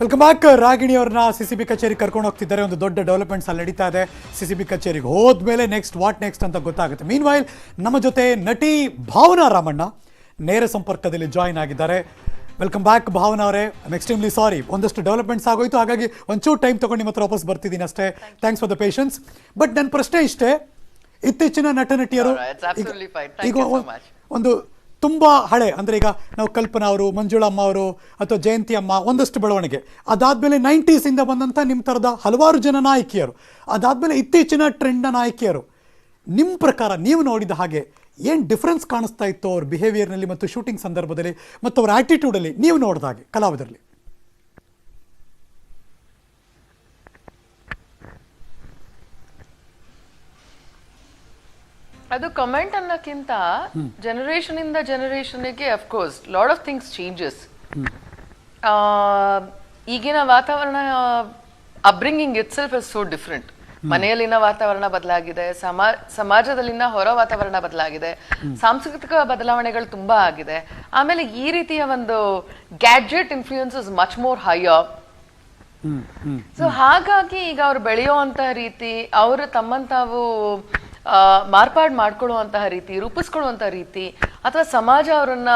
Welcome back. Ragini ಅವ್ರನ್ನ CCB ಕಚೇರಿ ಕರ್ಕೊಂಡು ಹೋಗ್ತಿದ್ದಾರೆ. ಒಂದು ದೊಡ್ಡ ಡೆವಲಪ್ಮೆಂಟ್ಸ್ ಅಲ್ಲಿ ನಡೀತಾ ಇದೆ. ಸಿಸಿಬಿ ಕಚೇರಿಗೆ ಹೋದ್ಮೇಲೆ ವಾಟ್ ನೆಕ್ಸ್ಟ್ ಅಂತ ಗೊತ್ತಾಗುತ್ತೆ. ಮೀನ್ ವೈಲ್ ನಮ್ಮ ಜೊತೆ ನಟಿ ಭಾವನಾ ರಾಮಣ್ಣ ನೇರ ಸಂಪರ್ಕದಲ್ಲಿ ಜಾಯಿನ್ ಆಗಿದ್ದಾರೆ. ವೆಲ್ಕಮ್ ಬ್ಯಾಕ್ ಭಾವನಾ ಅವರೇ. ಐ ಎಕ್ಸ್ಟ್ರೀಮ್ಲಿ ಸಾರಿ, ಒಂದಷ್ಟು ಡೆವಲಪ್ಮೆಂಟ್ಸ್ ಆಗೋಯ್ತು, ಹಾಗಾಗಿ ಒಂಚೂರು ಟೈಮ್ ತಗೊಂಡು ನಿಮ್ಮ ಹತ್ರ ವಾಪಸ್ ಬರ್ತಿದ್ದೀನಿ ಅಷ್ಟೇ. Thanks for the patience. But ನನ್ನ ಪ್ರಶ್ನೆ ಇಷ್ಟೇ, ಇತ್ತೀಚಿನ ನಟ ನಟಿಯರು ಈಗ ಒಂದು ತುಂಬ ಹಳೆ ಅಂದರೆ ಈಗ ನಾವು ಕಲ್ಪನಾ ಅವರು, ಮಂಜುಳಮ್ಮ ಅವರು ಅಥವಾ ಜಯಂತಿ ಅಮ್ಮ ಒಂದಷ್ಟು ಬೆಳವಣಿಗೆ, ಅದಾದಮೇಲೆ 90s ಬಂದಂಥ ನಿಮ್ಮ ಥರದ ಹಲವಾರು ಜನ ನಾಯಕಿಯರು, ಅದಾದಮೇಲೆ ಇತ್ತೀಚಿನ ಟ್ರೆಂಡ್ನ ನಾಯಕಿಯರು. ನಿಮ್ಮ ಪ್ರಕಾರ ನೀವು ನೋಡಿದ ಹಾಗೆ ಏನು ಡಿಫ್ರೆನ್ಸ್ ಕಾಣಿಸ್ತಾ ಇತ್ತು ಅವ್ರ ಬಿಹೇವಿಯರ್ನಲ್ಲಿ ಮತ್ತು ಶೂಟಿಂಗ್ ಸಂದರ್ಭದಲ್ಲಿ ಮತ್ತು ಅವ್ರ ಆ್ಯಟಿಟ್ಯೂಡಲ್ಲಿ ನೀವು ನೋಡಿದ ಹಾಗೆ ಕಲಾವಿದರಲ್ಲಿ? ಅದು ಕಮೆಂಟ್ ಅನ್ನಕ್ಕಿಂತ ಜನರೇಷನ್ ಇಂದ ಜನರೇಷನ್ಗೆ of course lot of things changes. ಈಗಿನ ವಾತಾವರಣ upbringing itself is so different. ಮನೆಯಲ್ಲಿನ ವಾತಾವರಣ ಬದಲಾಗಿದೆ, ಸಮಾಜದಲ್ಲಿನ ಹೊರ ವಾತಾವರಣ ಬದಲಾಗಿದೆ, ಸಾಂಸ್ಕೃತಿಕ ಬದಲಾವಣೆಗಳು ತುಂಬಾ ಆಗಿದೆ. ಆಮೇಲೆ ಈ ರೀತಿಯ ಒಂದು gadget influence is much more higher. So ಹಾಗಾಗಿ ಈಗ ಅವ್ರು ಬೆಳೆಯುವಂತಹ ರೀತಿ, ಅವರು ತಮ್ಮಂತಾವು ಮಾರ್ಪಾಡು ಮಾಡ್ಕೊಳ್ಳುವಂತಹ ರೀತಿ, ರೂಪಿಸ್ಕೊಳ್ಳುವಂತಹ ರೀತಿ, ಅಥವಾ ಸಮಾಜ ಅವರನ್ನ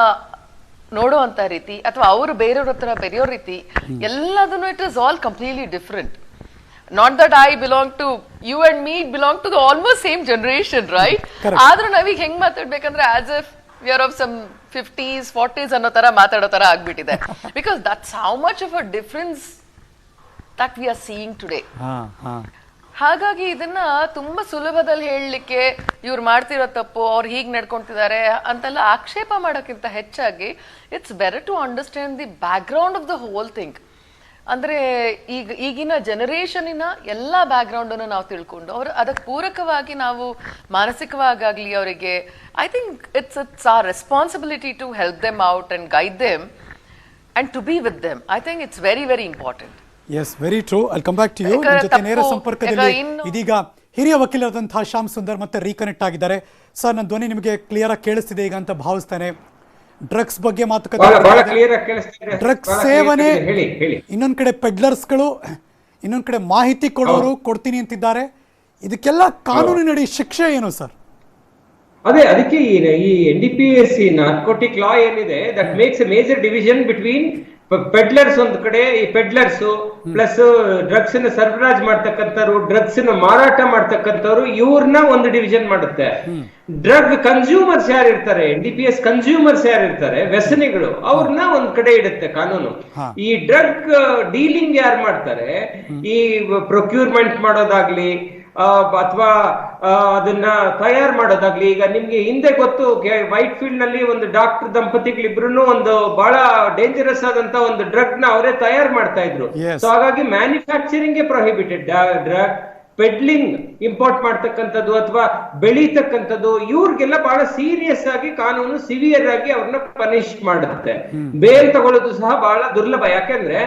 ನೋಡುವಂತ ರೀತಿ, ಅಥವಾ ಅವರು ಬೇರೆಯವ್ರ ಹತ್ರ ಬೆರೆಯೋ ರೀತಿ, ಎಲ್ಲದನ್ನು it is all completely different. Not that I belong to you and me belong to the almost same generation, right? ಆದ್ರೂ ನಾವೀಗ ಹೆಂಗ್ ಮಾತಾಡ್ಬೇಕಂದ್ರೆ as if we are of some 50s 40s ಅನ್ನೋ ತರ ಮಾತಾಡೋ ತರ ಆಗ್ಬಿಟ್ಟಿದೆ. Because that's how much of a difference that we are seeing today. ಹಾಗಾಗಿ ಇದನ್ನ ತುಂಬಾ ಸುಲಭದಲ್ಲಿ ಹೇಳಲಿಕ್ಕೆ ಇವ್ರು ಮಾಡ್ತಿರೋ ತಪ್ಪು, ಅವ್ರು ಹೀಗೆ ನಡ್ಕೊಂತಿದ್ದಾರೆ ಅಂತೆಲ್ಲ ಆಕ್ಷೇಪ ಮಾಡೋಕ್ಕಿಂತ ಹೆಚ್ಚಾಗಿ it's better to understand the background of the whole thing. ಅಂದ್ರೆ ಈಗಿನ ಜನರೇಷನಿನ ಎಲ್ಲ ಬ್ಯಾಕ್ ಗ್ರೌಂಡ್ ಅನ್ನು ನಾವು ತಿಳ್ಕೊಂಡು ಅವ್ರು ಅದಕ್ಕೆ ಪೂರಕವಾಗಿ ನಾವು ಮಾನಸಿಕವಾಗಲಿ ಅವರಿಗೆ I think it's our responsibility to help them out and guide them and to be with them. I think it's very very important. Yes, very true. I'll come back to you. ನಿಮ್ಮ ಜೊತೆ ನೇರ ಸಂಪರ್ಕದಲ್ಲಿ ಇದೀಗ ಹಿರಿಯ ವಕೀಲರಾದಂತಹ ಶ್ಯಾಮ್ ಸುಂದರ್ ಮತ್ತೆ reconnect ಆಗಿದ್ದಾರೆ. Sir, ನನ್ನ ಧ್ವನಿ ನಿಮಗೆ ಕ್ಲಿಯರ್ ಆಗಿ ಕೇಳಿಸ್ತಿದೆ ಈಗ ಅಂತ ಭಾವಿಸ್ತೇನೆ. ಡ್ರಗ್ಸ್ ಬಗ್ಗೆ ಮಾತುಕತೆ, ಡ್ರಗ್ಸ್ ಸೇವನೆ, ಇನ್ನೊಂದ್ ಕಡೆ ಪೆಡ್ಲರ್ಸ್ಗಳು, ಇನ್ನೊಂದ್ ಕಡೆ ಮಾಹಿತಿ ಕೊಡೋರು ಕೊಡ್ತೀನಿ ಅಂತಿದ್ದಾರೆ. ಇದಕ್ಕೆಲ್ಲ ಕಾನೂನಿನಡಿ ಶಿಕ್ಷೆ ಏನು ಸರ್? ಅದಕ್ಕೆ ಈ NDPS ನಾರ್ಕೋಟಿಕ್ ಲಾ ಏನಿದೆ, that makes A major division between peddlers ಒಂದ್ ಕಡೆ, ಈ ಪೆಡ್ಲರ್ಸ್ ಪ್ಲಸ್ ಡ್ರಗ್ಸ್ ನ ಸರಬರಾಜ್ ಮಾಡ್ತಕ್ಕಂಥವ್ರು, ಡ್ರಗ್ಸ್ ನ ಮಾರಾಟ ಮಾಡ್ತಕ್ಕಂಥವ್ರು, ಇವ್ರನ್ನ ಒಂದು ಡಿವಿಷನ್ ಮಾಡುತ್ತೆ. ಡ್ರಗ್ ಕನ್ಸ್ಯೂಮರ್ಸ್ ಯಾರು ಇರ್ತಾರೆ, NDPS ಕನ್ಸ್ಯೂಮರ್ಸ್ ಯಾರು ಇರ್ತಾರೆ, ವ್ಯಸನಿಗಳು, ಅವ್ರನ್ನ ಒಂದ್ ಕಡೆ ಇಡುತ್ತೆ ಕಾನೂನು. ಈ ಡ್ರಗ್ ಡೀಲಿಂಗ್ ಯಾರು ಮಾಡ್ತಾರೆ, ಈ ಪ್ರೊಕ್ಯೂರ್ಮೆಂಟ್ ಮಾಡೋದಾಗ್ಲಿ ಅಥವಾ ಅದನ್ನ ತಯಾರು ಮಾಡೋದಾಗ್ಲಿ. ಈಗ ನಿಮ್ಗೆ ಹಿಂದೆ ಗೊತ್ತು, ವೈಟ್ ಫೀಲ್ಡ್ ನಲ್ಲಿ ಒಂದು ಡಾಕ್ಟರ್ ದಂಪತಿಗಳಿಬ್ರು ಒಂದು ಬಹಳ ಡೇಂಜರಸ್ ಆದಂತ ಒಂದು ಡ್ರಗ್ ನ ಅವರೇ ತಯಾರು ಮಾಡ್ತಾ ಇದ್ರು. ಸೊ ಹಾಗಾಗಿ manufacturing prohibited, drug peddling, import ಮಾಡ್ತಕ್ಕಂಥದ್ದು ಅಥವಾ ಬೆಳೀತಕ್ಕಂಥದ್ದು, ಇವ್ರಿಗೆಲ್ಲ ಬಹಳ ಸೀರಿಯಸ್ ಆಗಿ ಕಾನೂನು ಸಿವಿಯರ್ ಆಗಿ ಅವ್ರನ್ನ ಪನಿಷ್ ಮಾಡುತ್ತೆ. ಬೇಲ್ ತಗೊಳ್ಳೋದು ಸಹ ಬಹಳ ದುರ್ಲಭ, ಯಾಕಂದ್ರೆ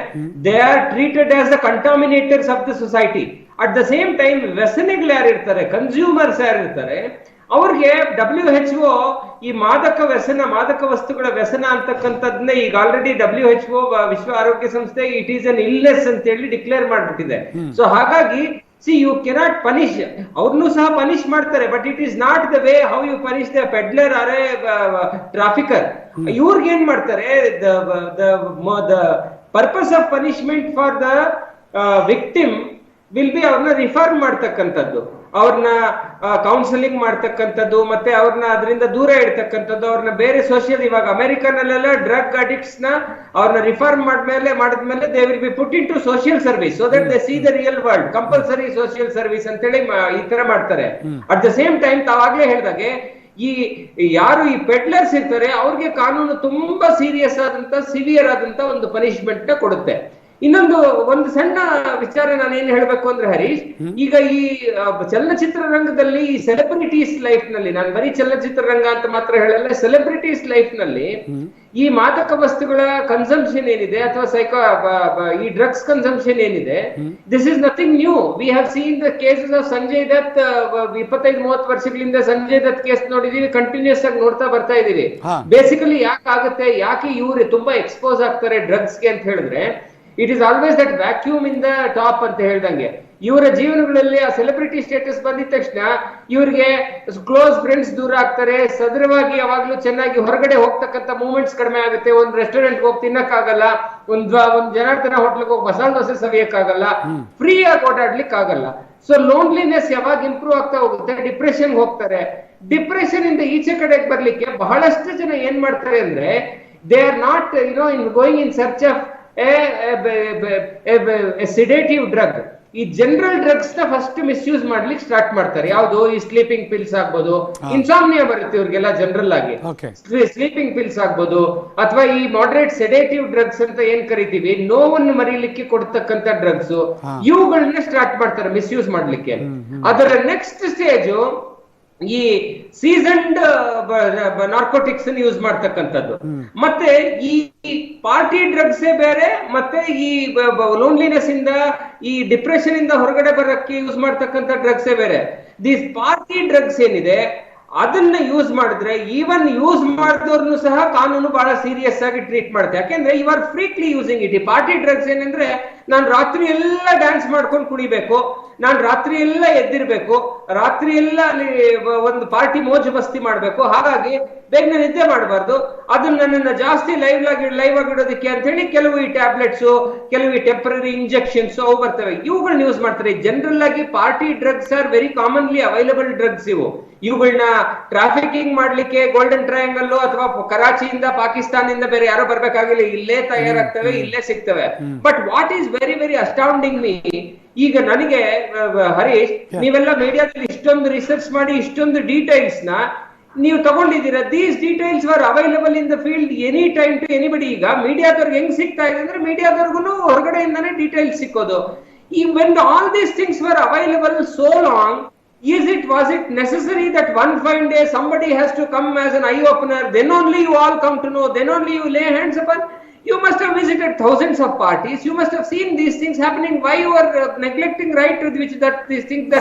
they are treated as the contaminators of the society. At the same time ವ್ಯಸನಿಗಳು ಯಾರಿರ್ತಾರೆ, ಕನ್ಸ್ಯೂಮರ್ಸ್ ಯಾರಿರ್ತಾರೆ, ಅವ್ರಿಗೆ WHO ಈ ಮಾದಕ ವಸ್ತುಗಳ ವ್ಯಸನ ಅಂತಕ್ಕಂಥದ್ನ ಈಗ ಆಲ್ರೆಡಿ WHO ವಿಶ್ವ ಆರೋಗ್ಯ ಸಂಸ್ಥೆ ಇಟ್ ಈಸ್ ಅನ್ ಇಲ್ನೆಸ್ ಅಂತ ಹೇಳಿ ಡಿಕ್ಲೇರ್ ಮಾಡ್ಬಿಟ್ಟಿದೆ. ಸೊ ಹಾಗಾಗಿ ಯು ಕೆನಾಟ್ ಪನಿಷ್, ಅವ್ರನ್ನೂ ಸಹ ಪನಿಷ್ ಮಾಡ್ತಾರೆ, but it is not the way how you punish the peddler or a trafficker. ಇವ್ರಿಗೆ ಏನ್ ಮಾಡ್ತಾರೆ, the purpose of punishment for the victim will be ಅವ್ರನ್ನ ರಿಫಾರ್ಮ್ ಮಾಡ್ತಕ್ಕಂಥದ್ದು, ಅವ್ರನ್ನ ಕೌನ್ಸಿಲಿಂಗ್ ಮಾಡ್ತಕ್ಕಂಥದ್ದು, ಮತ್ತೆ ಅವ್ರನ್ನ ಅದರಿಂದ ದೂರ ಇಡ್ತಕ್ಕಂಥದ್ದು, ಅವ್ರನ್ನ ಬೇರೆ ಸೋಷಿಯಲ್, ಇವಾಗ ಅಮೆರಿಕನಲ್ಲೆಲ್ಲ ಡ್ರಗ್ ಅಡಿಕ್ಟ್ಸ್ ನ ಅವ್ರನ್ನ ರಿಫಾರ್ಮ್ ಮಾಡಿದ್ಮೇಲೆ they will be put into social service so that they see the real world, compulsory social service ಅಂತೇಳಿ ಈ ತರ ಮಾಡ್ತಾರೆ. ಅಟ್ ದ ಸೇಮ್ ಟೈಮ್ ತಾವಾಗ್ಲೇ ಹೇಳಿದಾಗೆ ಈ ಯಾರು ಈ ಪೆಡ್ಲರ್ಸ್ ಇರ್ತಾರೆ ಅವ್ರಿಗೆ ಕಾನೂನು ತುಂಬಾ ಸೀರಿಯಸ್ ಆದಂತ ಸಿವಿಯರ್ ಆದಂತ ಒಂದು ಪನಿಷ್ಮೆಂಟ್ ನ ಕೊಡುತ್ತೆ. ಒಂದು ಸಣ್ಣ ವಿಚಾರ ನಾನು ಏನ್ ಹೇಳ್ಬೇಕು ಅಂದ್ರೆ ಹರೀಶ್, ಈಗ ಈ ಚಲನಚಿತ್ರ ರಂಗದಲ್ಲಿ ಈ ಸೆಲೆಬ್ರಿಟೀಸ್ ಲೈಫ್ ನಲ್ಲಿ, ನಾನು ಬರೀ ಚಲನಚಿತ್ರ ರಂಗ ಅಂತ ಮಾತ್ರ ಹೇಳಲ್ಲ, ಸೆಲೆಬ್ರಿಟೀಸ್ ಲೈಫ್ ನಲ್ಲಿ ಈ ಮಾದಕ ವಸ್ತುಗಳ ಕನ್ಸಂಪ್ಷನ್ ಏನಿದೆ ಅಥವಾ ಈ ಡ್ರಗ್ಸ್ ಕನ್ಸಂಪ್ಷನ್ ಏನಿದೆ, this is nothing new. We have seen the cases of Sanjay Dutt. 25-30 ವರ್ಷಗಳಿಂದ ಸಂಜಯ್ ದತ್ ಕೇಸ್ ನೋಡಿದೀವಿ, ಕಂಟಿನ್ಯೂಸ್ ಆಗಿ ನೋಡ್ತಾ ಬರ್ತಾ ಇದೀವಿ. ಬೇಸಿಕಲಿ ಯಾಕೆ ಇವ್ರು ತುಂಬಾ ಎಕ್ಸ್ಪೋಸ್ ಆಗ್ತಾರೆ ಡ್ರಗ್ಸ್ಗೆ ಅಂತ ಹೇಳಿದ್ರೆ, it is always that vacuum in the top ಅಂತ ಹೇಳ್ದಂಗೆ. ಇವರ ಜೀವನಗಳಲ್ಲಿ ಆ ಸೆಲೆಬ್ರಿಟಿ ಸ್ಟೇಟಸ್ ಬಂದಿದ ತಕ್ಷಣ ಇವ್ರಿಗೆ ಕ್ಲೋಸ್ ಫ್ರೆಂಡ್ಸ್ ದೂರ ಆಗ್ತಾರೆ, ಸದೃಢವಾಗಿ ಯಾವಾಗ್ಲೂ ಚೆನ್ನಾಗಿ ಹೊರಗಡೆ ಹೋಗ್ತಕ್ಕಂಥ ಮೂವ್ಮೆಂಟ್ಸ್ ಕಡಿಮೆ ಆಗುತ್ತೆ. ಒಂದ್ ರೆಸ್ಟೋರೆಂಟ್ ಹೋಗಿ ತಿನ್ನಕ್ಕಾಗಲ್ಲ, ಒಂದ್ ಜನಾರ್ದನ ಹೋಟ್ಲಿಗೆ ಹೋಗಿ ಮಸಾಲೆ ದೋಸೆ ಸವಿಯಕ್ಕಾಗಲ್ಲ, ಫ್ರೀ ಆಗಿ ಓಡಾಡ್ಲಿಕ್ಕೆ ಆಗಲ್ಲ. ಸೊ ಲೋನ್ಲಿನೆಸ್ ಯಾವಾಗ ಇಂಪ್ರೂವ್ ಆಗ್ತಾ ಹೋಗುತ್ತೆ, ಡಿಪ್ರೆಷನ್ ಹೋಗ್ತಾರೆ. ಡಿಪ್ರೆಷನ್ ಇಂದ ಈಚೆ ಕಡೆಗೆ ಬರ್ಲಿಕ್ಕೆ ಬಹಳಷ್ಟು ಜನ ಏನ್ ಮಾಡ್ತಾರೆ ಅಂದ್ರೆ, they are not in going in search of sedative drug. ಈ ಜನರಲ್ ಡ್ರಗ್ಸ್ ನ ಫಸ್ಟ್ ಮಿಸ್ಯೂಸ್ ಮಾಡ್ಲಿಕ್ಕೆ ಸ್ಟಾರ್ಟ್ ಮಾಡ್ತಾರೆ. ಯಾವ್ದು, ಈ ಸ್ಲೀಪಿಂಗ್ ಪಿಲ್ಸ್ ಆಗ್ಬೋದು, ಇನ್ಸಾಮ್ನಿಯಾ ಬರುತ್ತೆ ಇವ್ರಿಗೆಲ್ಲ ಜನರಲ್ ಆಗಿ, ಸ್ಲೀಪಿಂಗ್ ಪಿಲ್ಸ್ ಆಗ್ಬೋದು, ಅಥವಾ ಈ ಮಾಡರೇಟ್ ಸೆಡೇಟಿವ್ ಡ್ರಗ್ಸ್ ಅಂತ ಏನ್ ಕರಿತೀವಿ, ನೋವನ್ನು ಮರೀಲಿಕ್ಕೆ ಕೊಡ್ತಕ್ಕಂತ ಡ್ರಗ್ಸ್, ಇವುಗಳನ್ನ ಸ್ಟಾರ್ಟ್ ಮಾಡ್ತಾರೆ ಮಿಸ್ಯೂಸ್ ಮಾಡ್ಲಿಕ್ಕೆ. ಅದರ ನೆಕ್ಸ್ಟ್ ಸ್ಟೇಜು ಈ ಸೀಸನ್ಡ್ ನಾರ್ಕೋಟಿಕ್ಸ್ ಯೂಸ್ ಮಾಡ್ತಕ್ಕಂಥದ್ದು. ಮತ್ತೆ ಈ ಪಾರ್ಟಿ ಡ್ರಗ್ಸ್ ಬೇರೆ, ಮತ್ತೆ ಈ ಲೋನ್ಲಿನೆಸ್ ಇಂದ, ಈ ಡಿಪ್ರೆಷನ್ ಇಂದ ಹೊರಗಡೆ ಬರಕ್ಕೆ ಯೂಸ್ ಮಾಡ್ತಕ್ಕಂಥ ಡ್ರಗ್ಸ್ ಬೇರೆ. ದಿಸ್ ಪಾರ್ಟಿ ಡ್ರಗ್ಸ್ ಏನಿದೆ ಅದನ್ನ ಯೂಸ್ ಮಾಡಿದ್ರೆ, ಈವನ್ ಯೂಸ್ ಮಾಡಿದವ್ರನ್ನು ಸಹ ಕಾನೂನು ಬಹಳ ಸೀರಿಯಸ್ ಆಗಿ ಟ್ರೀಟ್ ಮಾಡುತ್ತೆ. ಯಾಕೆಂದ್ರೆ ಯು ಆರ್ ಫ್ರೀಕ್ಲಿ ಯೂಸಿಂಗ್ ಇಟ್. ಈ ಪಾರ್ಟಿ ಡ್ರಗ್ಸ್ ಏನಂದ್ರೆ, ನಾನು ರಾತ್ರಿ ಎಲ್ಲ ಡ್ಯಾನ್ಸ್ ಮಾಡ್ಕೊಂಡು ಕುಡಿಬೇಕು, ನಾನು ರಾತ್ರಿ ಎಲ್ಲ ಎದ್ದಿರ್ಬೇಕು, ರಾತ್ರಿ ಎಲ್ಲ ಅಲ್ಲಿ ಒಂದು ಪಾರ್ಟಿ ಮೋಜು ಮಸ್ತಿ ಮಾಡ್ಬೇಕು, ಹಾಗಾಗಿ ಬೇಗನೆ ನಿದ್ದೆ ಮಾಡಬಾರ್ದು, ಅದನ್ನ ನನ್ನನ್ನು ಜಾಸ್ತಿ ಲೈವ್ ಆಗಿಡೋದಕ್ಕೆ ಅಂತ ಹೇಳಿ ಕೆಲವು ಈ ಟ್ಯಾಬ್ಲೆಟ್ಸ್, ಕೆಲವು ಈ ಟೆಂಪರರಿ ಇಂಜೆಕ್ಷನ್ಸ್ ಅವು ಬರ್ತವೆ, ಇವುಗಳನ್ನ ಯೂಸ್ ಮಾಡ್ತಾರೆ. ಜನರಲ್ ಆಗಿ party drugs are very commonly available drugs. ಇವುಗಳನ್ನ ಟ್ರಾಫಿಕಿಂಗ್ ಮಾಡ್ಲಿಕ್ಕೆ ಗೋಲ್ಡನ್ ಟ್ರಯಾಂಗಲ್ ಅಥವಾ ಕರಾಚಿಯಿಂದ, ಪಾಕಿಸ್ತಾನದಿಂದ ಬೇರೆ ಯಾರೋ ಬರ್ಬೇಕಾಗಿಲ್ಲ, ಇಲ್ಲೇ ತಯಾರಾಗ್ತವೆ, ಇಲ್ಲೇ ಸಿಗ್ತವೆ. But what is very very astounding me, ಈಗ ನನಗೆ ಹರೀಶ್, ನೀವೆಲ್ಲ ಮೀಡಿಯಾದಲ್ಲಿ ಇಷ್ಟೊಂದು ರಿಸರ್ಚ್ ಮಾಡಿ ಇಷ್ಟೊಂದು ಡೀಟೇಲ್ಸ್ ನ ನೀವು ತಗೊಂಡಿದ್ದೀರಾ. These details were available in the field any time to anybody. ಈಗ ಮೀಡಿಯಾದವ್ರಿಗೆ ಹೆಂಗ್ ಸಿಗ್ತಾ ಇದೆ ಅಂದ್ರೆ, ಮೀಡಿಯಾದವ್ರಿಗೂ ಹೊರಗಡೆಯಿಂದಾನೇ ಡೀಟೇಲ್ಸ್ ಸಿಕ್ಕೋದು. When all these things were available so long, was it necessary that one fine day somebody has to come as an eye opener, then only you all come to know, then only you lay hands upon? You must have visited thousands of parties, you must have seen these things happening. Why you are neglecting right to which that these things that